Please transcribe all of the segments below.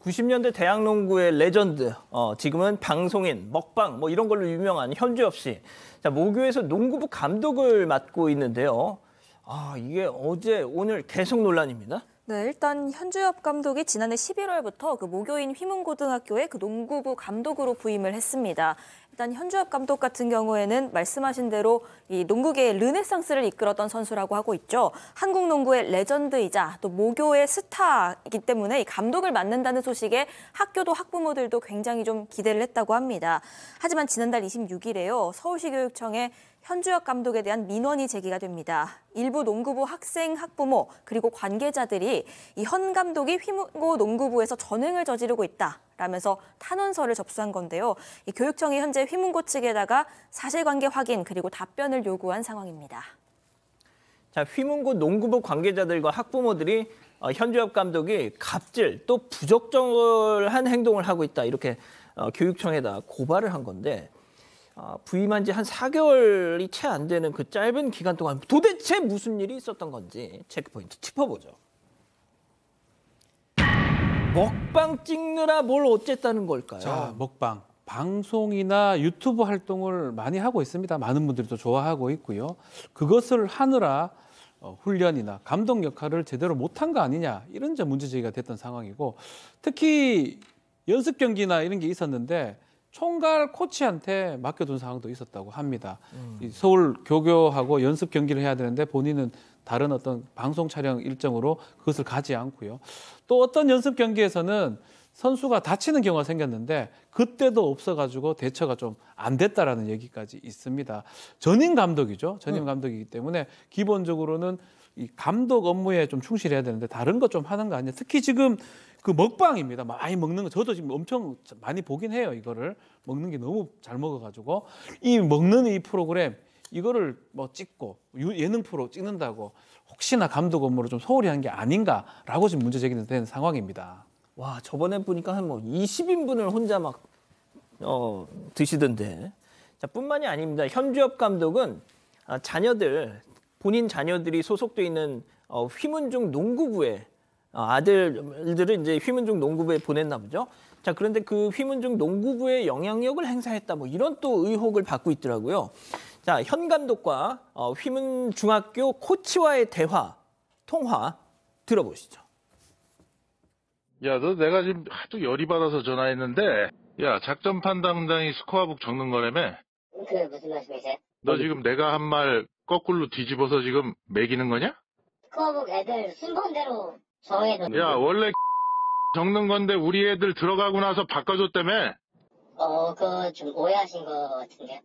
90년대 대학농구의 레전드, 지금은 방송인, 먹방 뭐 이런 걸로 유명한 현주엽 씨. 자, 모교에서 농구부 감독을 맡고 있는데요. 이게 어제, 오늘 계속 논란입니다. 네, 일단 현주엽 감독이 지난해 11월부터 그 모교인 휘문고등학교의 그 농구부 감독으로 부임을 했습니다. 일단 현주엽 감독 같은 경우에는 말씀하신 대로 이 농구계의 르네상스를 이끌었던 선수라고 하고 있죠. 한국 농구의 레전드이자 또 모교의 스타이기 때문에 이 감독을 맡는다는 소식에 학교도 학부모들도 굉장히 좀 기대를 했다고 합니다. 하지만 지난달 26일에요. 서울시 교육청에 현주엽 감독에 대한 민원이 제기가 됩니다. 일부 농구부 학생, 학부모 그리고 관계자들이 이 현 감독이 휘문고 농구부에서 전횡을 저지르고 있다라면서 탄원서를 접수한 건데요. 이 교육청이 현재 휘문고 측에다가 사실관계 확인 그리고 답변을 요구한 상황입니다. 자, 휘문고 농구부 관계자들과 학부모들이 현주엽 감독이 갑질 또 부적절한 행동을 하고 있다 이렇게 교육청에다 고발을 한 건데. 부임한 지 한 4개월이 채 안 되는 그 짧은 기간 동안 도대체 무슨 일이 있었던 건지 체크포인트 짚어보죠. 먹방 찍느라 뭘 어쨌다는 걸까요? 자, 먹방. 방송이나 유튜브 활동을 많이 하고 있습니다. 많은 분들이 또 좋아하고 있고요. 그것을 하느라 훈련이나 감독 역할을 제대로 못한 거 아니냐 이런 점 문제 제기가 됐던 상황이고 특히 연습 경기나 이런 게 있었는데 총괄 코치한테 맡겨둔 상황도 있었다고 합니다. 서울 교교하고 연습 경기를 해야 되는데 본인은 다른 어떤 방송 촬영 일정으로 그것을 가지 않고요. 또 어떤 연습 경기에서는 선수가 다치는 경우가 생겼는데 그때도 없어가지고 대처가 좀 안 됐다라는 얘기까지 있습니다. 전임 감독이죠. 전임 감독이기 때문에 기본적으로는 이 감독 업무에 좀 충실해야 되는데 다른 거 좀 하는 거 아니냐. 특히 지금 그 먹방입니다. 많이 먹는 거 저도 지금 엄청 많이 보긴 해요. 이거를 먹는 게 너무 잘 먹어가지고 이 먹는 이 프로그램 이거를 뭐 찍고 예능 프로 찍는다고 혹시나 감독 업무를 좀 소홀히 한 게 아닌가라고 지금 문제 제기된 상황입니다. 와, 저번에 보니까 한 뭐 20인분을 혼자 막 드시던데. 자, 뿐만이 아닙니다. 현주엽 감독은 본인 자녀들이 소속돼 있는 휘문중 농구부에 아들들을 이제 휘문중 농구부에 보냈나 보죠. 자, 그런데 그 휘문중 농구부의 영향력을 행사했다 뭐 이런 또 의혹을 받고 있더라고요. 자, 현 감독과 휘문중학교 코치와의 통화 들어보시죠. 야, 너 내가 지금 하도 열이 받아서 전화했는데, 야, 작전 판단당이 스코어북 적는 거라며? 그게 무슨 말씀이세요? 너 지금 내가 한 말 거꾸로 뒤집어서 지금 매기는 거냐? 스코어북 애들 순번대로 정해놓는. 야, 원래 적는 건데 우리 애들 들어가고 나서 바꿔줬다며? 그거 좀 오해하신 거 같은데요?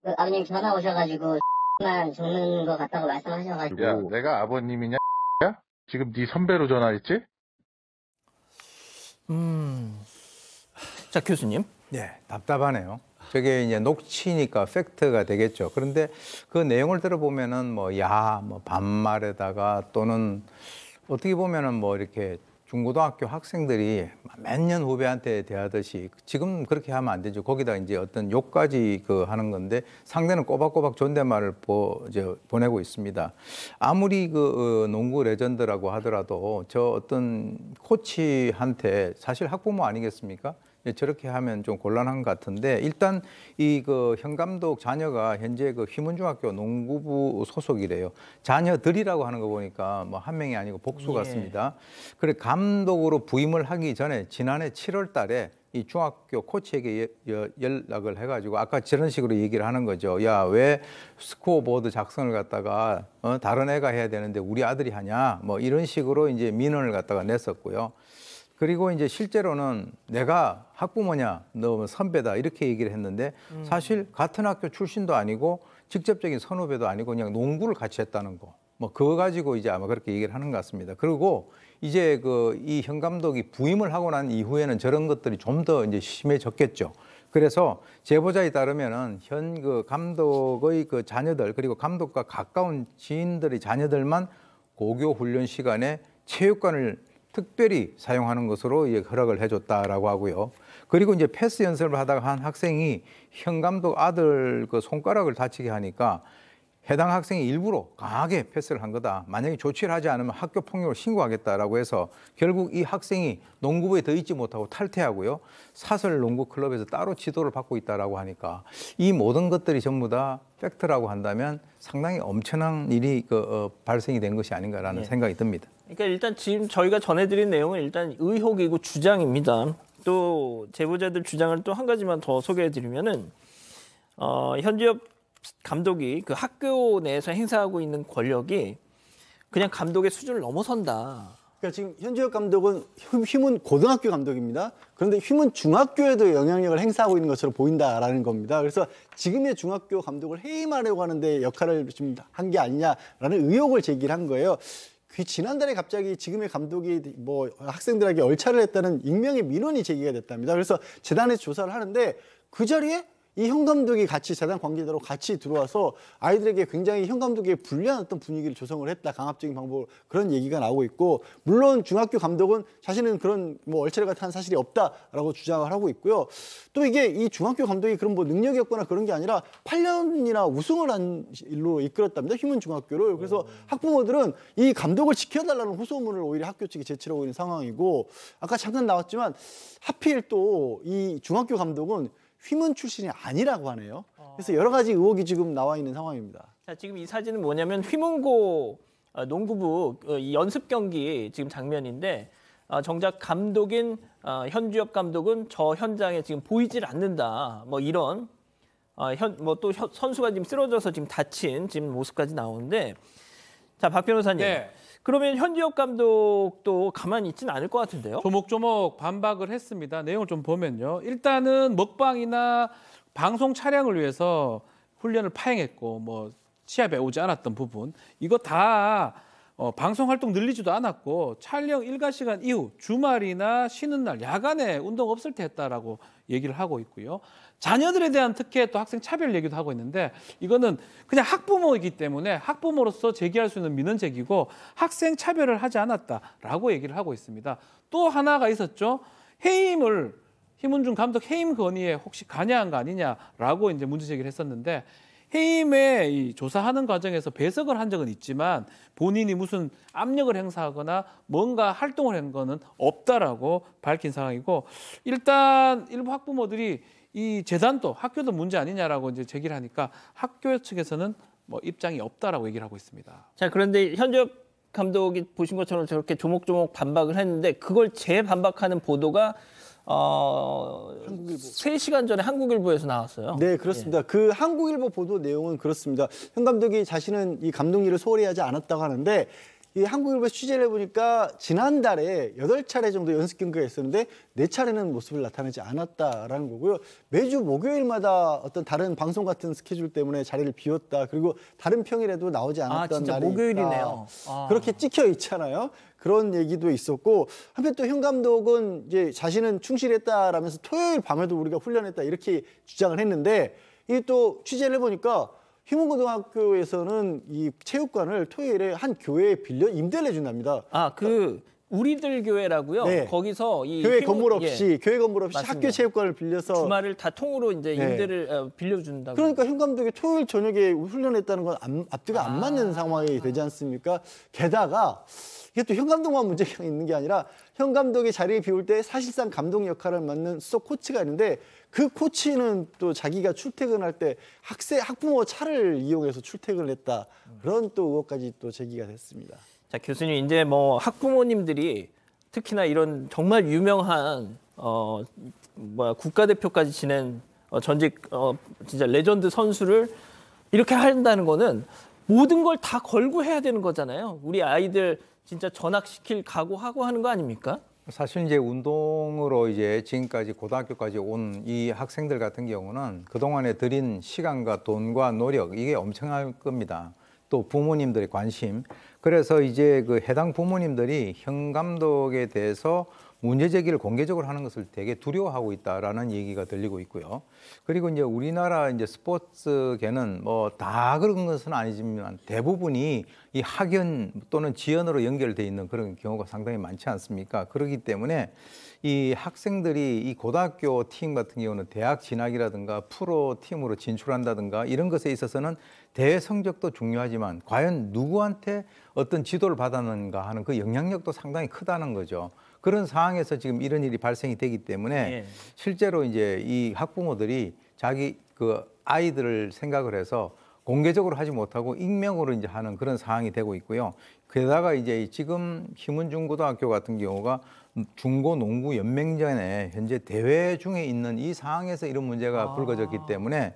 그 아버님 전화 오셔가지고 만 적는 거 같다고 말씀하셔가지고. 야, 내가 아버님이냐? 야? 지금 네 선배로 전화했지? 자, 교수님. 네, 답답하네요. 저게 이제 녹취니까 팩트가 되겠죠. 그런데 그 내용을 들어보면은 뭐 반말에다가 또는 어떻게 보면은 뭐 이렇게 중고등학교 학생들이 몇 년 후배한테 대하듯이 지금 그렇게 하면 안 되죠. 거기다 이제 어떤 욕까지 하는 건데 상대는 꼬박꼬박 존댓말을 보내고 있습니다. 아무리 농구 레전드라고 하더라도 저 어떤 코치한테 사실 학부모 아니겠습니까? 저렇게 하면 좀 곤란한 것 같은데 일단 현 감독 자녀가 현재 휘문중학교 농구부 소속이래요. 자녀들이라고 하는 거 보니까 뭐 한 명이 아니고 복수 같습니다. 그래 감독으로 부임을 하기 전에 지난해 7월 달에 이 중학교 코치에게 연락을 해가지고 아까 저런 식으로 얘기를 하는 거죠. 야, 왜 스코어보드 작성을 갖다가 다른 애가 해야 되는데 우리 아들이 하냐? 뭐 이런 식으로 이제 민원을 갖다가 냈었고요. 그리고 이제 실제로는 내가 학부모냐, 너 선배다 이렇게 얘기를 했는데 사실 같은 학교 출신도 아니고 직접적인 선후배도 아니고 그냥 농구를 같이 했다는 거. 뭐 그거 가지고 이제 아마 그렇게 얘기를 하는 것 같습니다. 그리고 이제 이 현 감독이 부임을 하고 난 이후에는 저런 것들이 좀 더 이제 심해졌겠죠. 그래서 제보자에 따르면은 현 감독의 자녀들 그리고 감독과 가까운 지인들의 자녀들만 고교 훈련 시간에 체육관을 특별히 사용하는 것으로 허락을 해줬다라고 하고요. 그리고 이제 패스 연습을 하다가 한 학생이 현 감독 아들 손가락을 다치게 하니까 해당 학생이 일부러 강하게 패스를 한 거다. 만약에 조치를 하지 않으면 학교 폭력을 신고하겠다라고 해서 결국 이 학생이 농구부에 더 있지 못하고 탈퇴하고요. 사설 농구 클럽에서 따로 지도를 받고 있다라고 하니까 이 모든 것들이 전부 다 팩트라고 한다면 상당히 엄청난 일이 발생이 된 것이 아닌가라는 생각이 듭니다. 그러니까 일단 지금 저희가 전해드린 내용은 일단 의혹이고 주장입니다. 또 제보자들 주장을 또 한 가지만 더 소개해드리면은 현지협 감독이 그 학교 내에서 행사하고 있는 권력이 그냥 감독의 수준을 넘어선다. 그러니까 지금 현지혁 감독은 휘문 고등학교 감독입니다. 그런데 휘문 중학교에도 영향력을 행사하고 있는 것처럼 보인다라는 겁니다. 그래서 지금의 중학교 감독을 해임하려고 하는데 역할을 좀 한 게 아니냐라는 의혹을 제기를 한 거예요. 그 지난달에 갑자기 지금의 감독이 뭐 학생들에게 얼차를 했다는 익명의 민원이 제기가 됐답니다. 그래서 재단에서 조사를 하는데 그 자리에 이 현 감독이 같이 재단 관계자로 같이 들어와서 아이들에게 굉장히 현 감독에게 불리한 어떤 분위기를 조성을 했다. 강압적인 방법으로 그런 얘기가 나오고 있고, 물론 중학교 감독은 자신은 그런 뭐 얼차려 같은 한 사실이 없다라고 주장을 하고 있고요. 또 이게 이 중학교 감독이 그런 뭐 능력이 없거나 그런 게 아니라 8년이나 우승을 한 일로 이끌었답니다. 휘문 중학교를. 그래서 학부모들은 이 감독을 지켜달라는 호소문을 오히려 학교 측에 제출하고 있는 상황이고, 아까 잠깐 나왔지만 하필 또 이 중학교 감독은 휘문 출신이 아니라고 하네요. 그래서 여러 가지 의혹이 지금 나와 있는 상황입니다. 자, 지금 이 사진은 뭐냐면 휘문고 농구부 이 연습 경기 지금 장면인데 정작 감독인 현주엽 감독은 저 현장에 지금 보이질 않는다. 뭐 이런 뭐 또 선수가 지금 쓰러져서 지금 다친 지금 모습까지 나오는데, 자, 박 변호사님. 네. 그러면 현지혁 감독도 가만히 있지는 않을 것 같은데요? 조목조목 반박을 했습니다. 내용을 좀 보면요. 일단은 먹방이나 방송 촬영을 위해서 훈련을 파행했고 뭐 시합에 오지 않았던 부분, 이거 다 방송 활동 늘리지도 않았고 촬영 일과 시간 이후 주말이나 쉬는 날 야간에 운동 없을 때 했다라고 얘기를 하고 있고요. 자녀들에 대한 특혜 또 학생 차별 얘기도 하고 있는데, 이거는 그냥 학부모이기 때문에 학부모로서 제기할 수 있는 민원 제기고 학생 차별을 하지 않았다라고 얘기를 하고 있습니다. 또 하나가 있었죠. 해임을 휘문중 감독 해임 건의에 혹시 관여한 거 아니냐라고 이제 문제 제기를 했었는데, 해임에 이 조사하는 과정에서 배석을 한 적은 있지만 본인이 무슨 압력을 행사하거나 뭔가 활동을 한 거는 없다라고 밝힌 상황이고, 일단 일부 학부모들이 이 재단도 학교도 문제 아니냐라고 이제 제기를 하니까 학교 측에서는 뭐 입장이 없다라고 얘기를 하고 있습니다. 자, 그런데 현지혁 감독이 보신 것처럼 저렇게 조목조목 반박을 했는데 그걸 재반박하는 보도가 3시간 전에 한국일보에서 나왔어요. 네, 그렇습니다. 그 한국일보 보도 내용은 그렇습니다. 현 감독이 자신은 이 감독 일을 소홀히 하지 않았다고 하는데, 이 한국일보 취재를 해보니까 지난달에 8차례 정도 연습 경기가 있었는데 4차례는 모습을 나타내지 않았다라는 거고요. 매주 목요일마다 어떤 다른 방송 같은 스케줄 때문에 자리를 비웠다. 그리고 다른 평일에도 나오지 않았던 진짜 날이 목요일이네요. 그렇게 찍혀 있잖아요. 그런 얘기도 있었고, 한편 또 현 감독은 이제 자신은 충실했다라면서 토요일 밤에도 우리가 훈련했다 이렇게 주장을 했는데, 이게 또 취재를 해보니까 휘문고등학교에서는 이 체육관을 토요일에 한 교회에 빌려 임대를 해준답니다. 우리들 교회라고요. 네. 거기서 이 교회 건물 없이 맞습니다. 학교 체육관을 빌려서 주말을 다 통으로 이제 임대를 빌려준다고. 그러니까 현 감독이 토요일 저녁에 훈련했다는 건 앞뒤가 안 맞는 상황이 되지 않습니까? 게다가 이게 또 현 감독만 문제가 있는 게 아니라 현 감독이 자리를 비울 때 사실상 감독 역할을 맡는 수석 코치가 있는데, 그 코치는 또 자기가 출퇴근할 때 학부모 차를 이용해서 출퇴근을 했다. 그런 또 의혹까지 또 제기가 됐습니다. 자, 교수님, 이제 뭐 학부모님들이 특히나 이런 정말 유명한 국가대표까지 지낸 전직 진짜 레전드 선수를 이렇게 한다는 거는 모든 걸 다 걸고 해야 되는 거잖아요. 우리 아이들 진짜 전학시킬 각오하고 하는 거 아닙니까? 사실 이제 운동으로 이제 지금까지 고등학교까지 온 이 학생들 같은 경우는 그동안에 들인 시간과 돈과 노력, 이게 엄청날 겁니다. 또 부모님들의 관심. 그래서 이제 그 해당 부모님들이 현 감독에 대해서 문제 제기를 공개적으로 하는 것을 되게 두려워하고 있다라는 얘기가 들리고 있고요. 그리고 이제 우리나라 이제 스포츠계는 뭐 다 그런 것은 아니지만 대부분이 이 학연 또는 지연으로 연결돼 있는 그런 경우가 상당히 많지 않습니까? 그렇기 때문에 이 학생들이 이 고등학교 팀 같은 경우는 대학 진학이라든가 프로 팀으로 진출한다든가 이런 것에 있어서는 대회 성적도 중요하지만 과연 누구한테 어떤 지도를 받았는가 하는 그 영향력도 상당히 크다는 거죠. 그런 상황에서 지금 이런 일이 발생이 되기 때문에 예. 실제로 이제 이 학부모들이 자기 그 아이들을 생각을 해서 공개적으로 하지 못하고 익명으로 이제 하는 그런 상황이 되고 있고요. 게다가 이제 지금 김은중고등학교 같은 경우가 중고농구연맹전에 현재 대회 중에 있는 이 상황에서 이런 문제가 불거졌기 때문에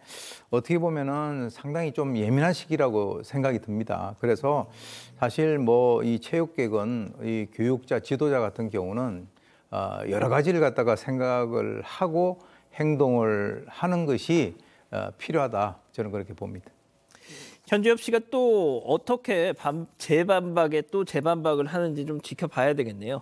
어떻게 보면은 상당히 좀 예민한 시기라고 생각이 듭니다. 그래서 사실 뭐 이 체육계건 이 교육자, 지도자 같은 경우는 여러 가지를 갖다가 생각을 하고 행동을 하는 것이 필요하다. 저는 그렇게 봅니다. 현주엽 씨가 또 어떻게 재반박에 또 재반박을 하는지 좀 지켜봐야 되겠네요.